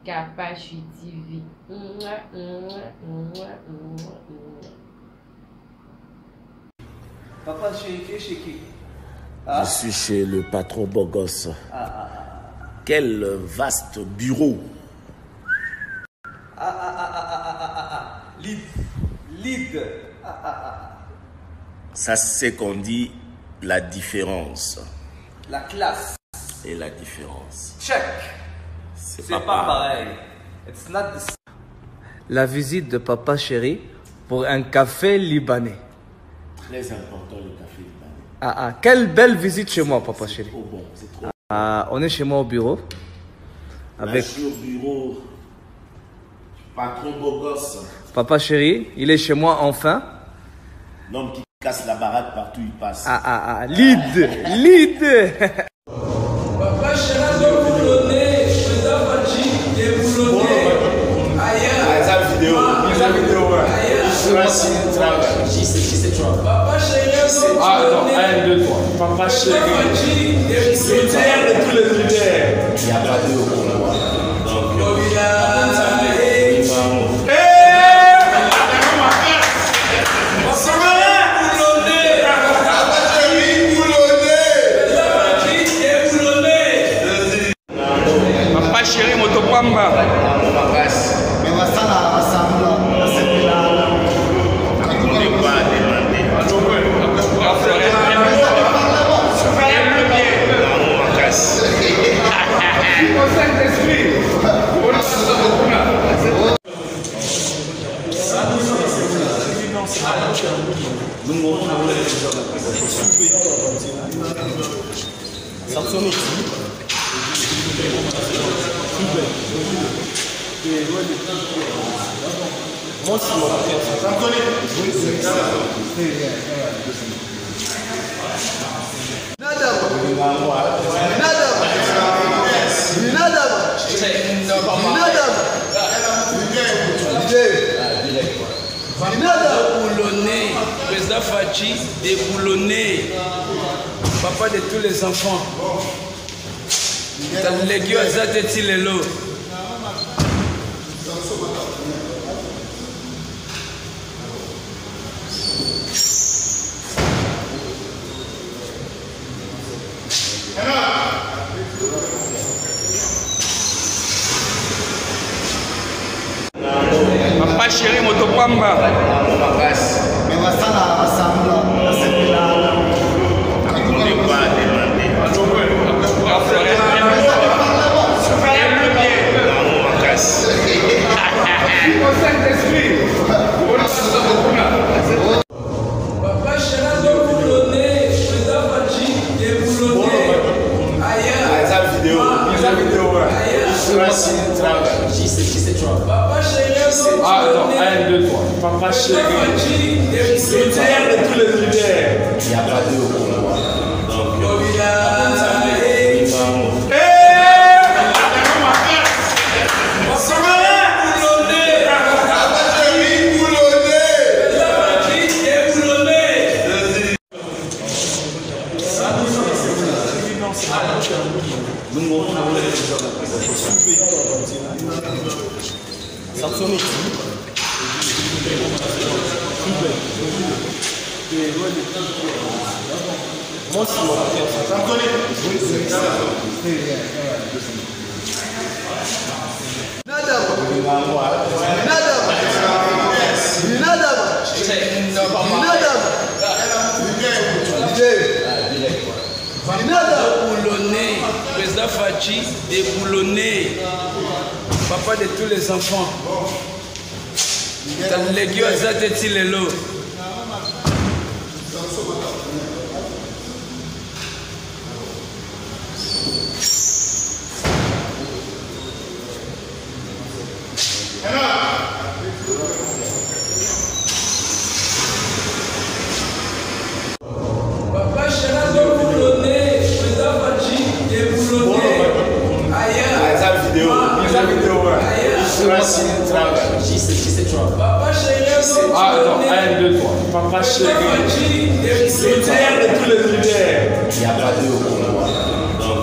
Kapashi TV. Papa chéri, chez qui? Je suis chez le patron Bogos. Quel vaste bureau. Lead. Ça, c'est qu'on dit la différence. La classe. Et la différence. Check. C'est pas pareil. It's not the same. La visite de Papa chéri pour un café libanais. Très important le café libanais. Quelle belle visite chez moi, Papa chéri. C'est trop bon, c'est trop bon. On est chez moi au bureau. Avec... Là, je suis au bureau. Patron Bogos. Papa chéri, il est chez moi enfin. L'homme qui casse la baraque partout il passe. Lead. Papa chéri, déboulonné, président Fachi, déboulonné. Ailleurs. Ça vidéo. Papa chéri, déboulonné. 1, 2, 3. Papa chéri. Déboulonné. De tous les univers. Il n'y a pas de pour moi. Donc, Papa chéri, Motopamba. Déboulonné, président Fachi, déboulonné. Papa de tous les enfants. T'as légué à Zateti Lelo. Papa chéri, Motopamba. Papa chéri, déboulonné, président Fachi, déboulonné. Ailleurs. ça vidéo. Papa chéri, déboulonné. 1, 2, 3. Papa chéri. De tous les univers. Il n'y a pas de pour moi. Donc, Déboulonné, président Fachi, déboulonné. Papa de tous les enfants. T'as légué à Zateti Lelo. Papa chéri, déboulonné, président Fachi, déboulonné. Ailleurs. ça vidéo. Papa chéri, déboulonné. 1, 2, 3. Papa chéri. De tous les univers. Il n'y a pas de pour moi. Donc,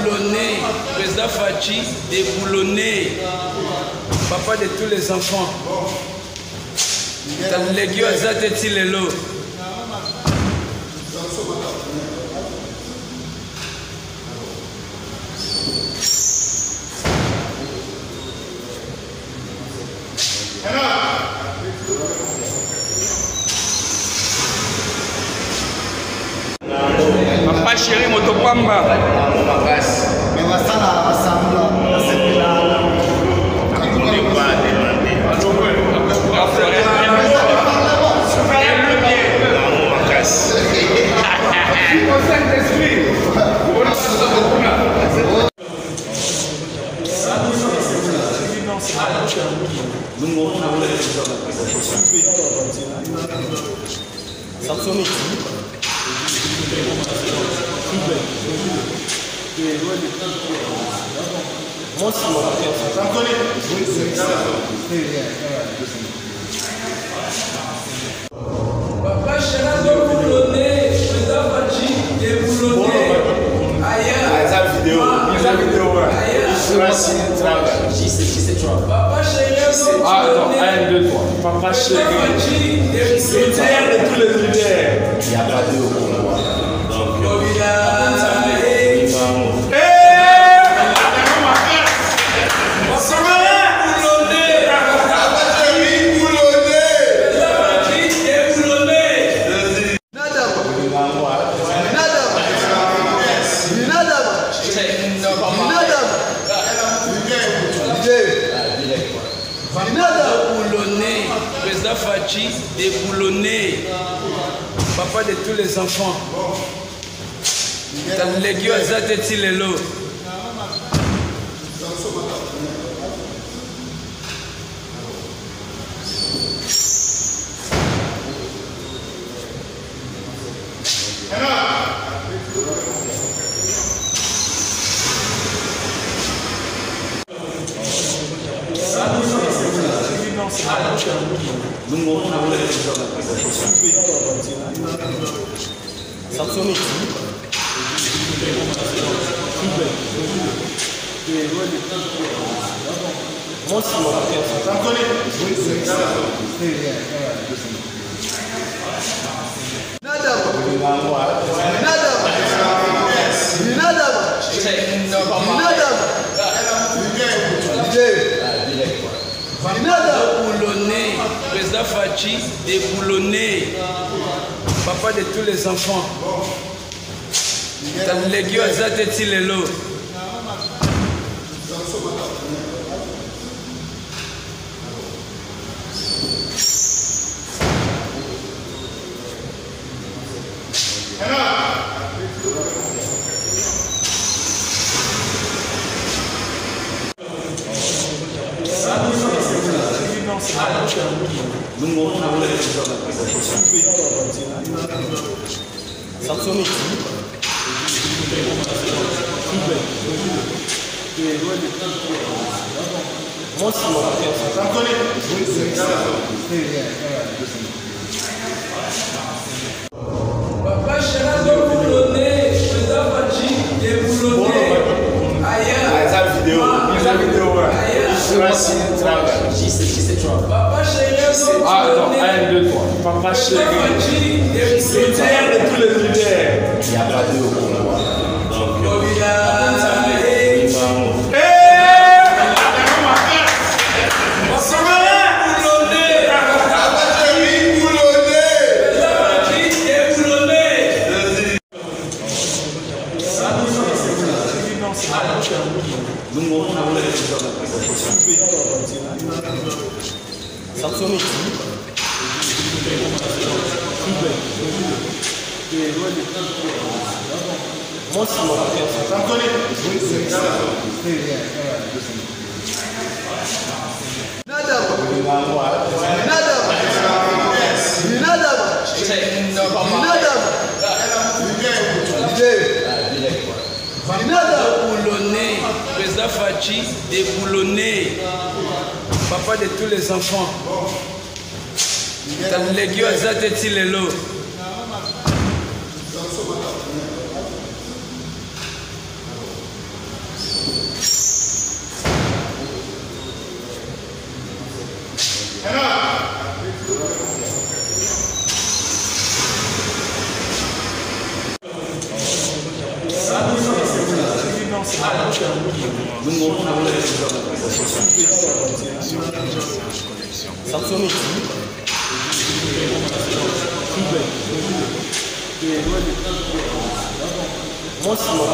Boulonnais, président Fachi, des Boulonnais, papa de tous les enfants. Légio Azateti Lelo. Papa chéri Motopamba. Mais on va ça là, ensemble. Papa chéri de Boulonnais, président Fachi, des Boulonnais. Ailleurs. Papa chéri de Boulonnais. Attends, 1, 2, 3. Papa chéri. Critère de tous les univers. Il n'y a pas de haut. Boulonnais, président Fachi, des Boulonnais, papa de tous les enfants. Légio Azateti Lelo. Boulonnais, président Fachi, des Boulonnais, papa de tous les enfants. Légio Azateti Lelo. Papa chéri de Boulonnais, président Fachi, des Boulonnais. Ailleurs. Papa chéri de Attends, 1, 2, 3. Papa chéri. Critère de tous les univers. Il n'y a pas de haut. Moi, c'est mon Boulonnais, président Fachi, déboulonné, papa de tous les enfants. Talégio Azateti Lelo. Moi, c'est mon